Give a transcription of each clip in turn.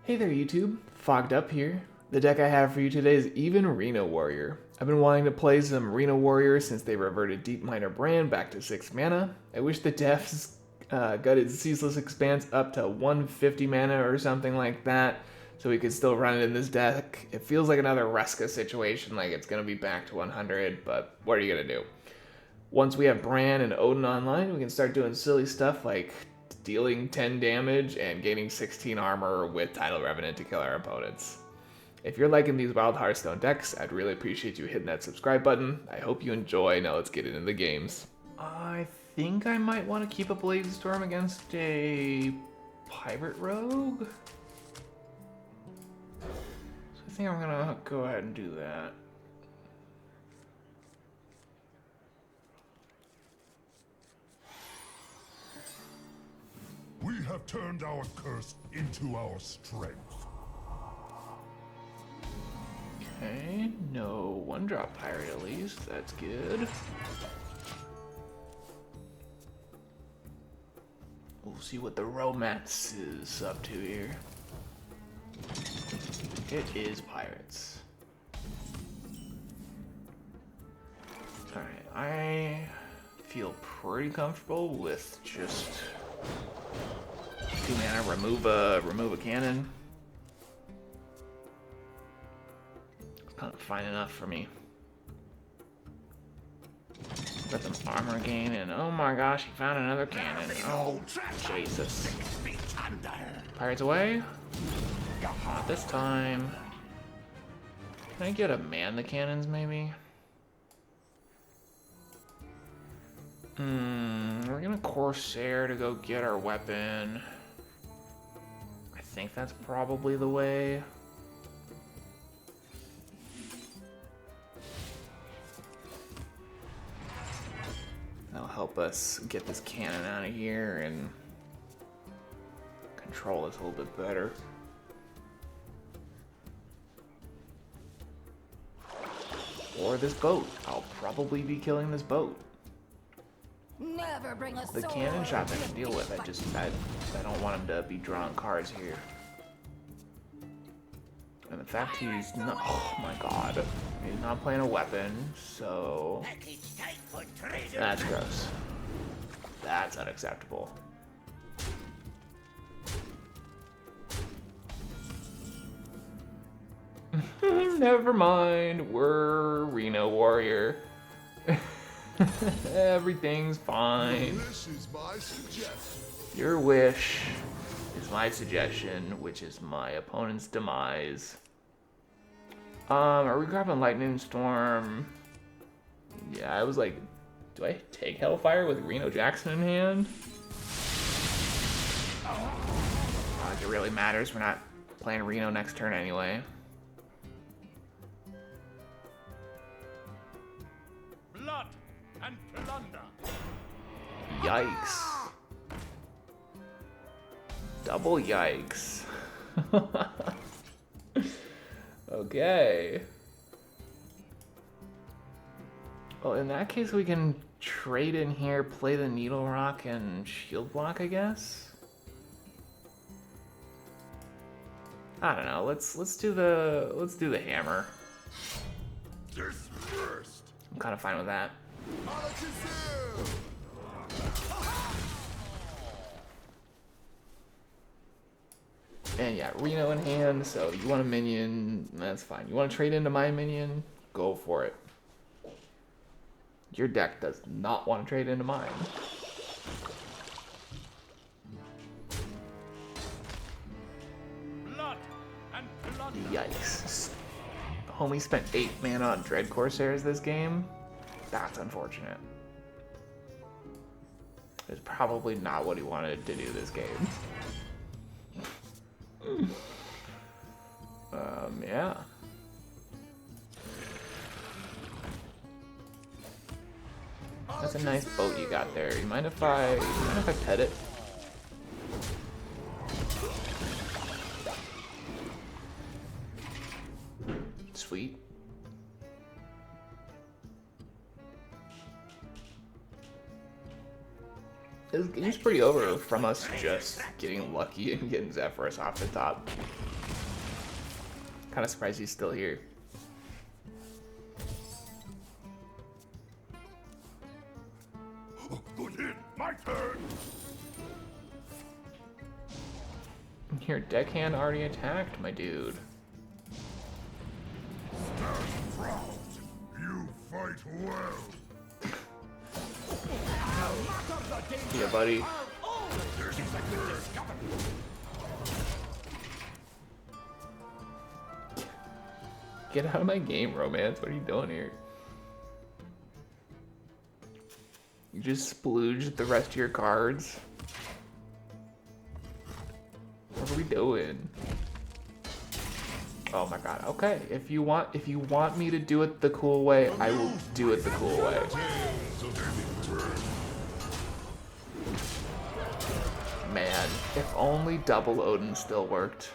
Hey there YouTube, Fogged Up here. The deck I have for you today is even Reno Warrior. I've been wanting to play some Reno Warrior since they reverted Deepminer Brann back to 6 mana. I wish the devs gutted Ceaseless Expanse up to 150 mana or something like that, so we could still run it in this deck. It feels like another Reska situation, like it's going to be back to 100, but what are you going to do? Once we have Brann and Odin online, we can start doing silly stuff like dealing 10 damage and gaining 16 armor with Tidal Revenant to kill our opponents. If you're liking these wild Hearthstone decks, I'd really appreciate you hitting that subscribe button. I hope you enjoy. Now let's get into the games. I think I might want to keep a Bladestorm against a Pirate Rogue. So I think I'm gonna go ahead and do that. We have turned our curse into our strength. Okay, no one-drop pirate at least. That's good. We'll see what the romance is up to here. It is pirates. Alright, I feel pretty comfortable with just 2 mana, remove a cannon. It's kind of fine enough for me. Got some armor gain, and oh my gosh, he found another cannon. Oh, Jesus. Pirates away? Not this time. Can I get a man the cannons, maybe? We're gonna Corsair to go get our weapon. I think that's probably the way. That'll help us get this cannon out of here and control this a little bit better. Or this boat. I'll probably be killing this boat. Never bring a The cannon shots I can deal with. I don't want him to be drawing cards here. And in fact, he's not. Oh my god, he's not playing a weapon, so that's gross. That's unacceptable. Never mind. We're Reno Warrior. Everything's fine. Your wish is my suggestion, which is my opponent's demise. Are we grabbing Lightning Storm? Yeah, I was like, do I take Hellfire with Reno Jackson in hand? Not like it really matters. We're not playing Reno next turn anyway. Blood and plunder. Yikes. Double yikes. Okay. Well, in that case, we can trade in here, play the Needlerock and shield block, I guess. I don't know. Let's do the hammer. I'm kind of fine with that. And yeah, Reno in hand, so you want a minion, that's fine. You want to trade into my minion, go for it. Your deck does not want to trade into mine. Blood and plunder. Yikes. Homie spent 8 mana on Dread Corsairs this game. That's unfortunate. It's probably not what he wanted to do this game. Yeah. That's a nice boat you got there. You mind if I pet it? Sweet. It's pretty over from us just getting lucky and getting Zephrys off the top. Kind of surprised he's still here. Good hit. My turn. Your deckhand already attacked, my dude. Stand proud. You fight well. Yeah, buddy. Get out of my game, Romance. What are you doing here? You just splooged the rest of your cards. What are we doing? Oh my god. Okay, if you want me to do it the cool way, I will do it the cool way. Man, if only double Odin still worked.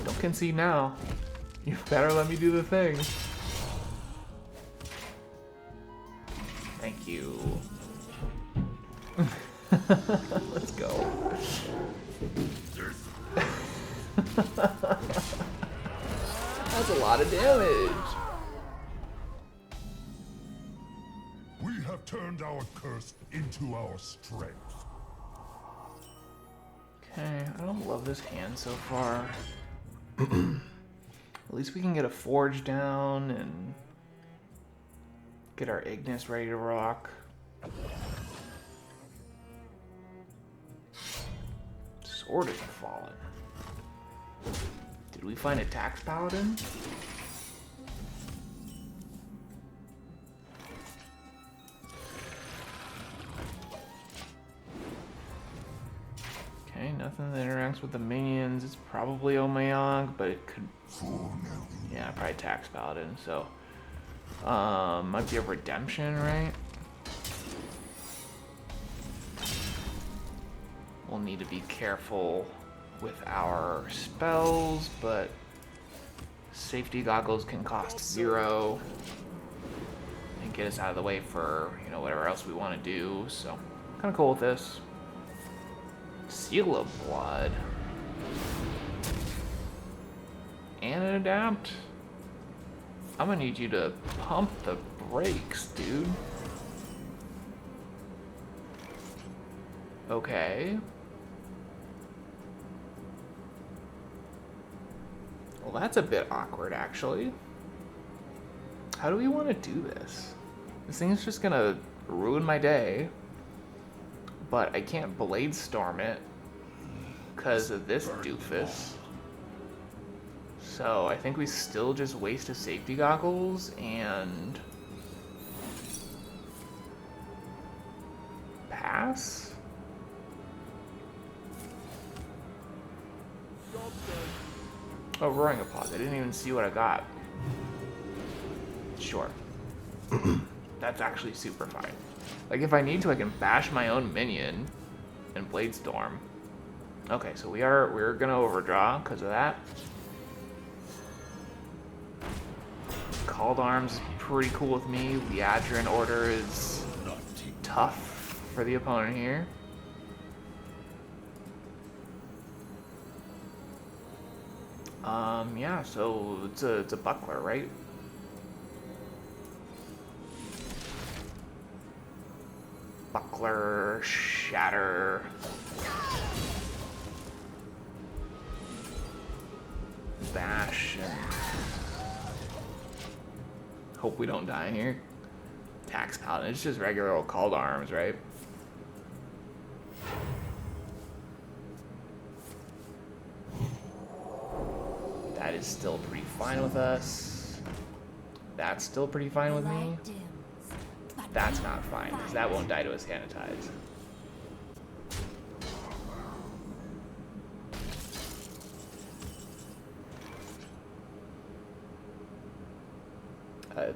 Don't concede now. You better let me do the thing. Thank you. Let's go. That's a lot of damage. We have turned our curse into our strength. Okay, I don't love this hand so far. At least we can get a forge down and get our Ignis ready to rock. Sword is fallen. Did we find a tax paladin? Okay, nothing that interacts with the minions. It's probably Omayang, but it could... Yeah, probably tax paladin, so... might be a redemption, right? We'll need to be careful with our spells, but... Safety goggles can cost 0. And get us out of the way for, you know, whatever else we want to do, so... Kinda cool with this. Seal of Blood. And an adapt. I'm gonna need you to pump the brakes, dude. Okay. Well, that's a bit awkward, actually. How do we want to do this? This thing is just gonna ruin my day. But I can't Bladestorm it because of this doofus. So I think we still just waste a safety goggles and pass. Oh, Roaring Applause. I didn't even see what I got. Sure. That's actually super fine. Like, if I need to, I can bash my own minion and Bladestorm. Okay, so we're gonna overdraw because of that. Called Arms is pretty cool with me. Liadrin Order is tough for the opponent here. Yeah, so it's a buckler, right? Buckler, Shatter. Bash, and hope we don't die here. Tax Paladin, it's just regular old Called Arms, right? That is still pretty fine with us. That's still pretty fine with me. That's not fine, because that won't die to a Sanitize.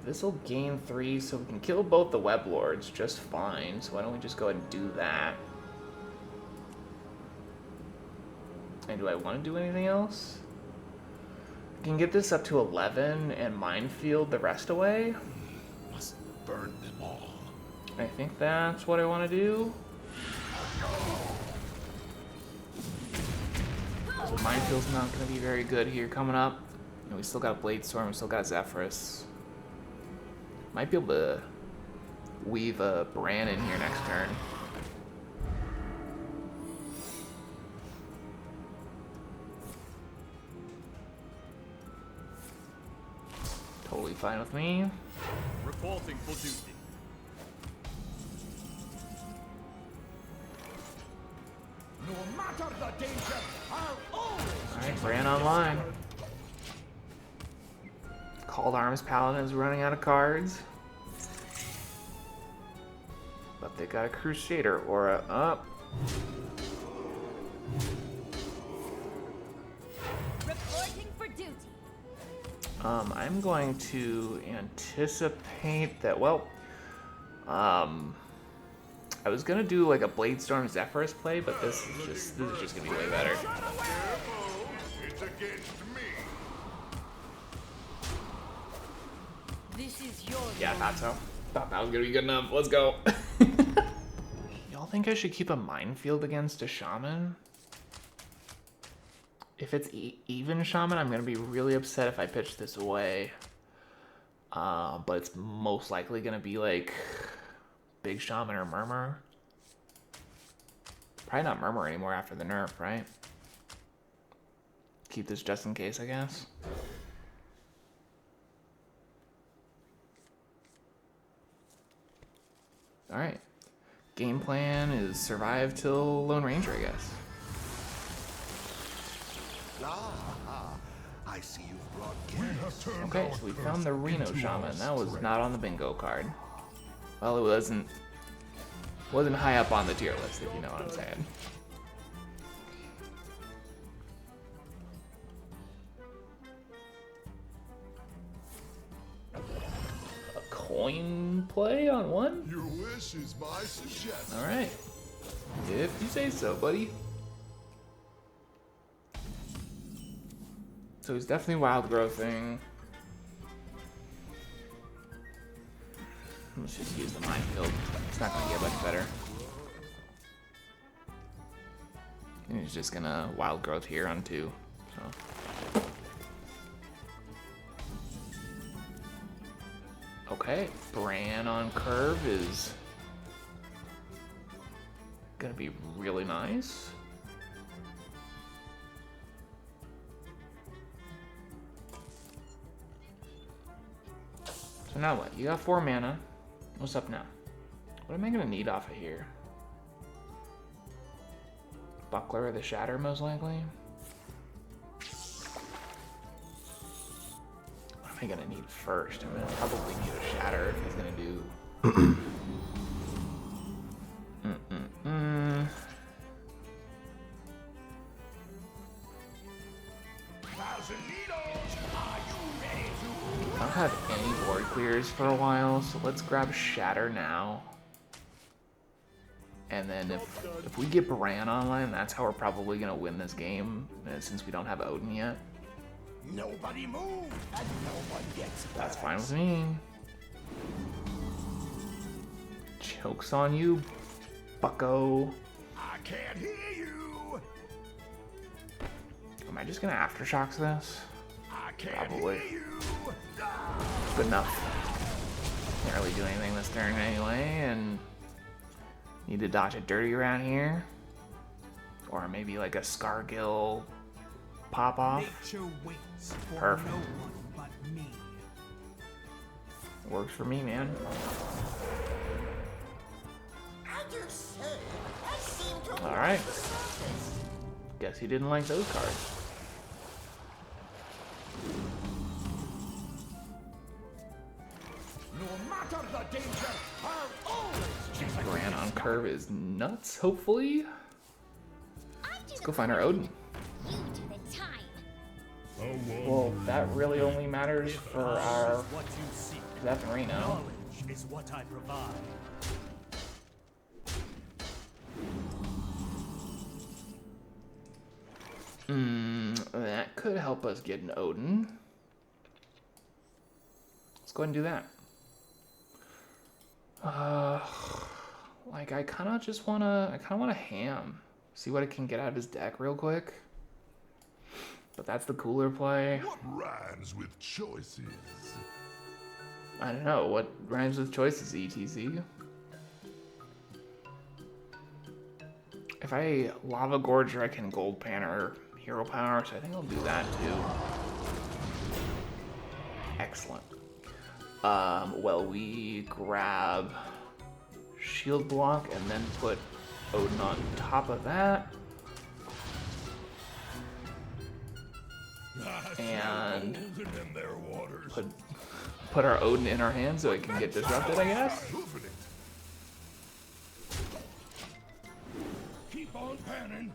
This will gain 3, so we can kill both the Web Lords just fine. So why don't we just go ahead and do that? And do I want to do anything else? I can get this up to 11 and Minefield the rest away. Must burn them all. I think that's what I want to do. Minefield's not going to be very good here coming up. You know, we still got Bladestorm, we still got Zephrys. Might be able to weave a Brann in here next turn. Totally fine with me. Reporting for duty. No matter the danger, I'll always. Alright, Brann online. Called Arms Paladin is running out of cards. But they got a Crusader aura up. Reporting for duty. I'm going to anticipate that, well, I was gonna do like a Bladestorm Zephrys play, but this is just gonna be way better. It's against me. This is your Yeah, I thought so. Thought that was gonna be good enough. Let's go. Y'all think I should keep a Minefield against a Shaman? If it's even Shaman, I'm gonna be really upset if I pitch this away. But it's most likely gonna be like Big Shaman or Murmur. Probably not Murmur anymore after the nerf, right? Keep this just in case, I guess. Alright. Game plan is survive till Lone Ranger, I guess. I see you've brought guests. Okay, so we found the Reno Shaman. That was not on the bingo card. Well, it wasn't high up on the tier list, if you know what I'm saying. A coin play on one? Your wish is my suggestion. Alright. If you say so, buddy. So he's definitely wild growthing. Let's just use the Minefield. It's not gonna get much better. And he's just gonna wild growth here on 2. So. Okay, Brann on curve is gonna be really nice. So now what? You got 4 mana. What's up now? What am I gonna need off of here? Buckler or the Shatter, most likely? What am I gonna need first? I'm gonna probably need a Shatter if he's gonna do... I don't have any board clears for a while, so let's grab Shatter now. And then if we get Brann online, that's how we're probably gonna win this game, since we don't have Odin yet. Nobody move, and no one gets hurt. That's fine with me. Chokes on you, bucko. I can't hear you. Am I just gonna Aftershocks this? I can't Probably. hear you. Good enough. Can't really do anything this turn anyway, and need to dodge a dirty around here. Or maybe like a Scargill pop off. Perfect. Works for me, man. Alright. Guess he didn't like those cards. No matter the danger, I'll always. Brann on curve is nuts, hopefully. Let's go find our Odin. You to the time. Well, that really only matters for our What you seek. Zeph and Reno. Knowledge is what I provide. That could help us get an Odin. Let's go ahead and do that. Like I kind of wanna Hamm. See what I can get out of his deck real quick. But that's the cooler play. What rhymes with choices? I don't know. What rhymes with choices, E.T.C? If I Lavagorger, I can Gold Pan or Hero Power, so I think I'll do that too. Excellent. Well, we grab Shield Block and then put Odin on top of that. And put our Odin in our hand so it can get disrupted, I guess. Keep on panning.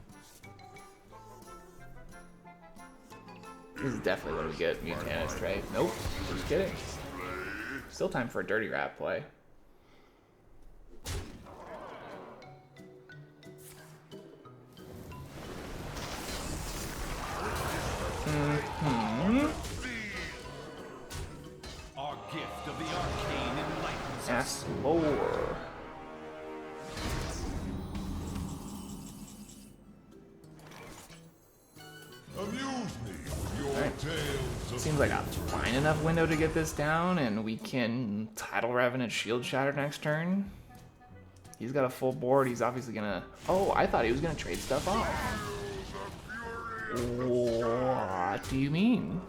This is definitely when we get Mutanist, right? Nope, just kidding. Still time for a Dirty Rat play. Our gift of the arcane enlightens us. Astalor. Amuse me with your tales of Seems like a fine enough window to get this down, and we can Tidal Revenant Shield Shatter next turn. He's got a full board. He's obviously gonna. Oh, I thought he was gonna trade stuff off. What do you mean?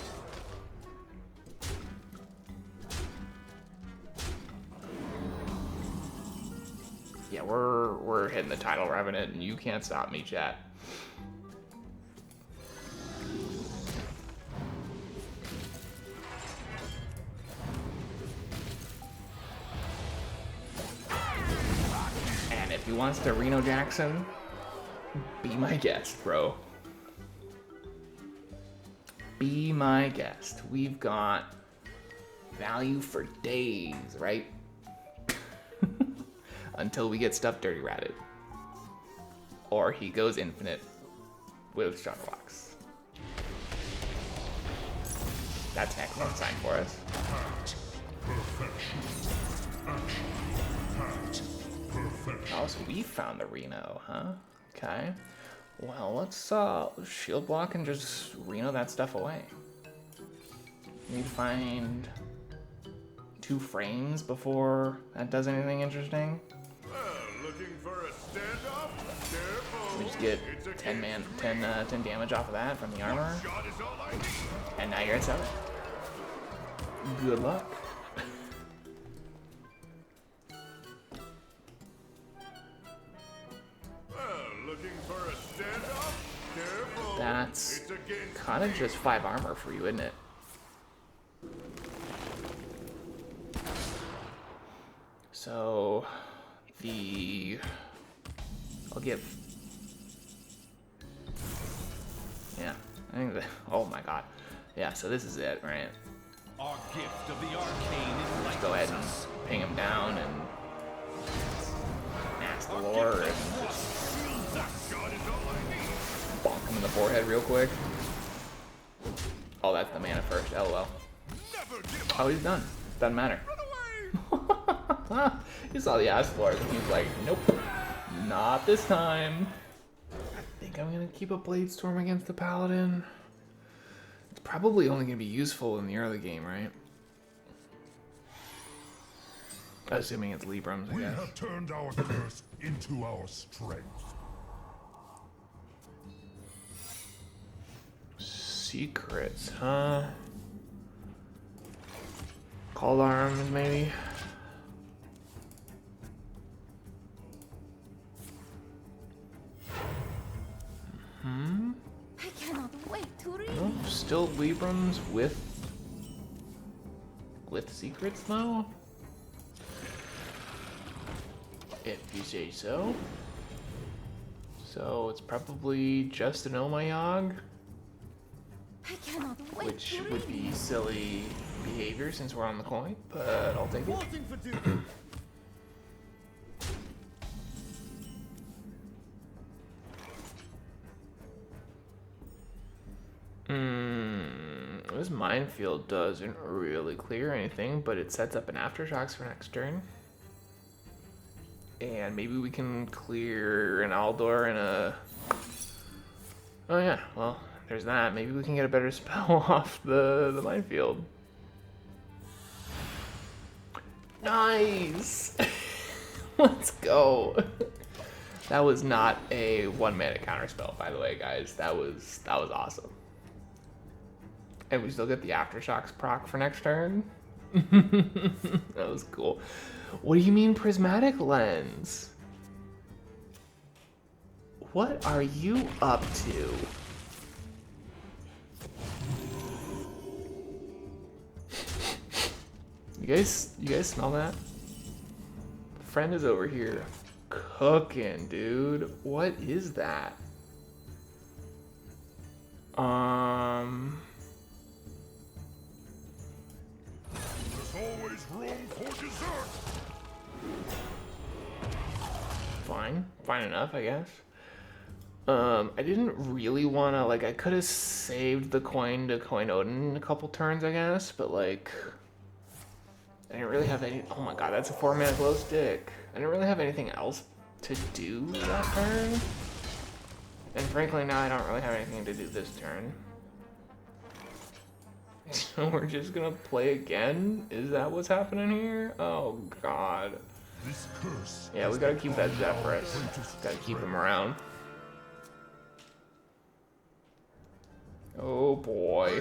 Yeah, we're hitting the Tidal Revenant, and you can't stop me, chat. And if he wants to Reno Jackson, be my guest, bro. Be my guest. We've got value for days, right? Until we get stuff dirty ratted. Or he goes infinite with Shutterbox. That's an excellent sign for us. Oh, so we found the Reno, huh? Okay. Well, let's shield block and just Reno that stuff away. Need to find 2 frames before that does anything interesting. looking for a standoff? Careful. We just get 10 damage off of that from the armor. Shot is all I need. And now you're at 7. Good luck. Looking for a standoff? Careful. That's It's against kind of just 5 armor for you, isn't it? So I'll give. Yeah, I think that. Oh my god. Yeah, so this is it, right? Our gift of the arcane Just go ahead and enlightens us. ping him down and Astalor and just bonk him in the forehead real quick. Oh, that's the mana first. LOL. Oh, he's done. Doesn't matter. He saw the Astalor and he's like, nope, not this time. I think I'm gonna keep a Bladestorm against the Paladin. It's probably only gonna be useful in the early game, right? Assuming it's Librams, I We guess. have turned our curse into our strength. Secrets, huh? Called arms, maybe? I cannot wait to read. No, still Librams with secrets though? If you say so. So it's probably just an Omayog, I cannot wait which to would read. be silly behavior since we're on the coin, but I'll take it. Reporting for duty. This Minefield doesn't really clear anything, but it sets up an Aftershocks for next turn. And maybe we can clear an Aldor and a... Oh yeah, well, there's that. Maybe we can get a better spell off the Minefield. Nice! Let's go. That was not a 1-mana counterspell, by the way, guys. That was awesome. And we still get the Aftershocks proc for next turn. That was cool. What do you mean prismatic lens? What are you up to? You guys smell that? Friend is over here cooking, dude. What is that? There's always room for dessert. Fine enough, I guess. I didn't really wanna, like, I could have saved the coin to coin Odin a couple turns, I guess, but like, I didn't really have any. Oh my god, that's a 4-mana glow stick. I didn't really have anything else to do that turn. And frankly, now I don't really have anything to do this turn. So we're just gonna play again? Is that what's happening here? Oh god. This curse. Yeah, we gotta keep that Zephrys. Gotta keep him around. Oh boy.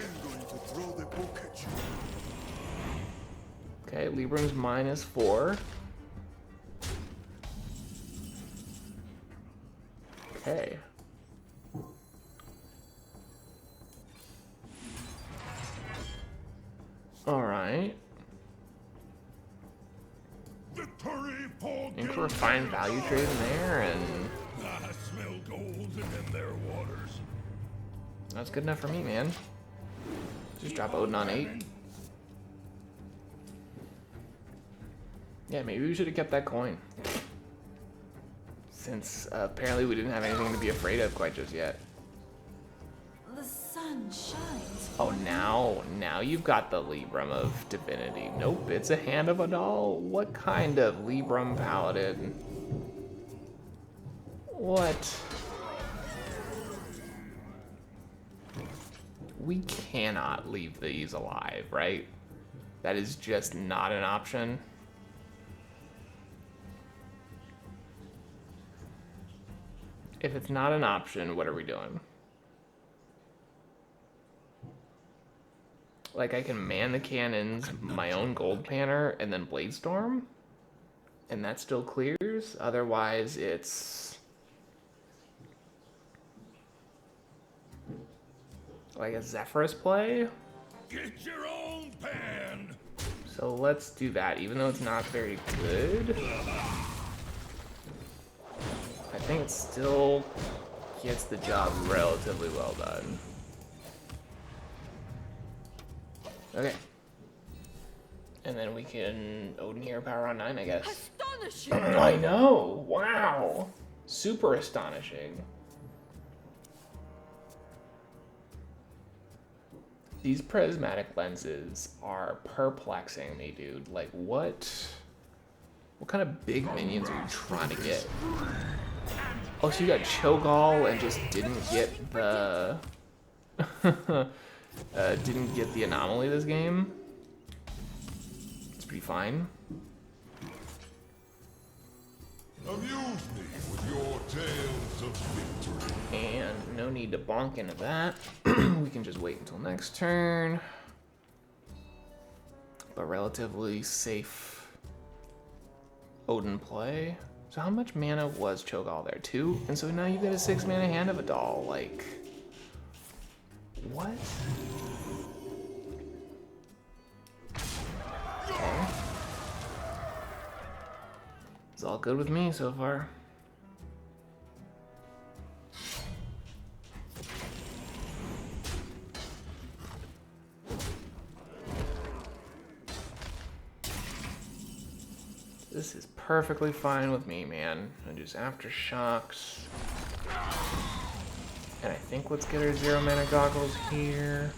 Okay, Librum's -4. Okay. Alright. Victory for I think we're fine value trading there, and I smell gold in their waters. that's good enough for me, man. Just drop Odin on 8. Yeah, maybe we should have kept that coin. Since apparently we didn't have anything to be afraid of quite just yet. The sun shines. Oh, now you've got the Librum of Divinity. Nope, it's a Hand of a Doll. What kind of Librum Paladin? What? We cannot leave these alive, right? That is just not an option. If it's not an option, what are we doing? Like, I can man the cannons, my own gold panner, and then Bladestorm? And that still clears? Otherwise, it's like a Zephrys play? Get your own pan. So let's do that, even though it's not very good. I think it still gets the job relatively well done. Okay. And then we can Odin Hero Power on 9, I guess. Astonishing! I know! Wow! Super astonishing. These prismatic lenses are perplexing me, dude. Like, what kind of big minions are you trying to get? Oh, so you got Cho'Gall and just didn't get the... didn't get the anomaly this game? It's pretty fine. Amuse me with your tales of victory. And no need to bonk into that. We can just wait until next turn. But relatively safe Odin play. So how much mana was Cho'Gall there? 2? And so now you get a 6-mana Hand of a Doll. Like, what? Okay. It's all good with me so far. This is perfectly fine with me, man. I just Aftershocks. And I think let's get our 0-mana goggles here.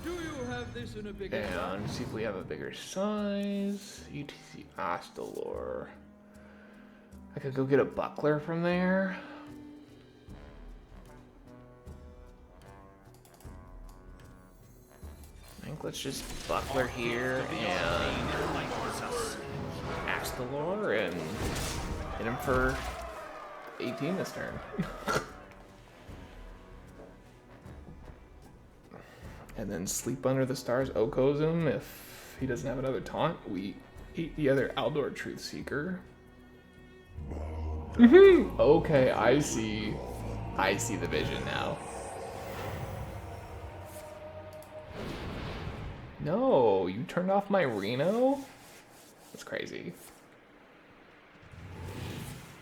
Do you have this in a bigger And see if we have a bigger size. E.T.C. Astalor. I could go get a buckler from there. think let's just Buckler here and Astalor and hit him for 18 this turn. And then Sleep Under the Stars Okos him if he doesn't have another taunt. We eat the other Aldor Truthseeker. Okay, I see the vision now. No, you turned off my Reno? That's crazy.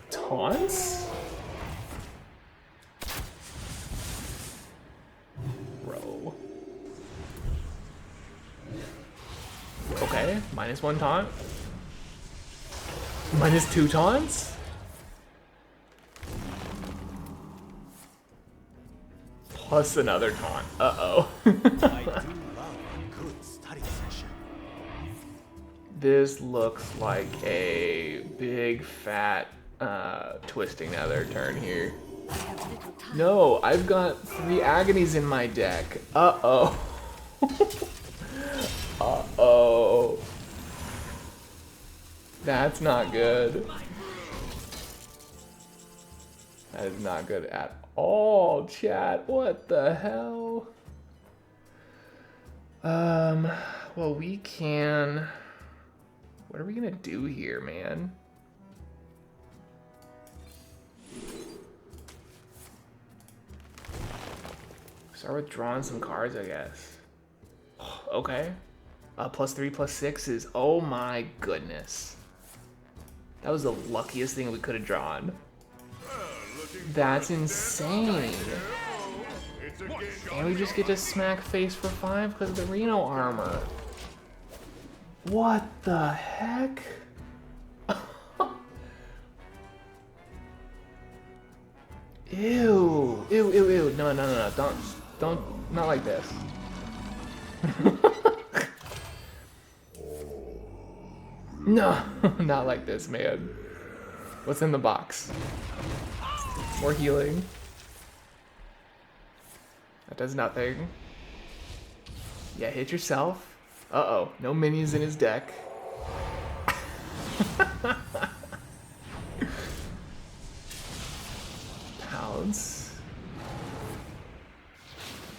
Taunts? Bro. Okay, -1 taunt. -2 taunts? Plus another taunt. Uh-oh. This looks like a big fat twisting nether turn here. No, I've got 3 agonies in my deck. Uh-oh. Uh-oh. That's not good. That is not good at all, chat. What the hell? Well, we can... What are we gonna do here, man? Start with drawing some cards, I guess. Okay. +3, +6 is... Oh my goodness. That was the luckiest thing we could have drawn. That's insane. And we just get to smack face for 5 because of the Reno armor. What the heck? Ew. Ew, ew, ew. No, no, no, no. Don't, not like this. No, not like this, man. What's in the box? More healing. That does nothing. Yeah, hit yourself. Uh-oh, no minions in his deck. Pounce.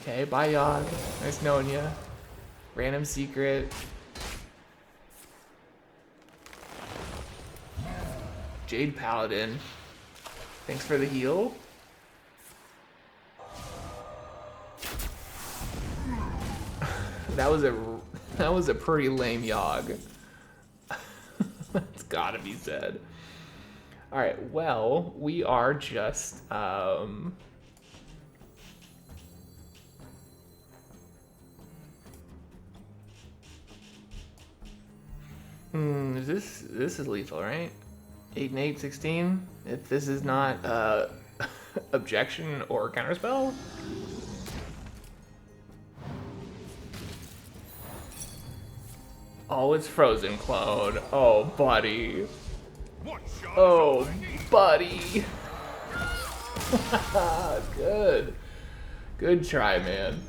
Okay, bye, Yogg. Nice knowing ya. Random secret. Jade Paladin. Thanks for the heal. That was a pretty lame Yogg. That's gotta be said. All right, well, we are just this is lethal, right? 8 and 8, 16. If this is not objection or counterspell. Oh, it's frozen clone. Oh, buddy. Oh, buddy. Good. Good try, man.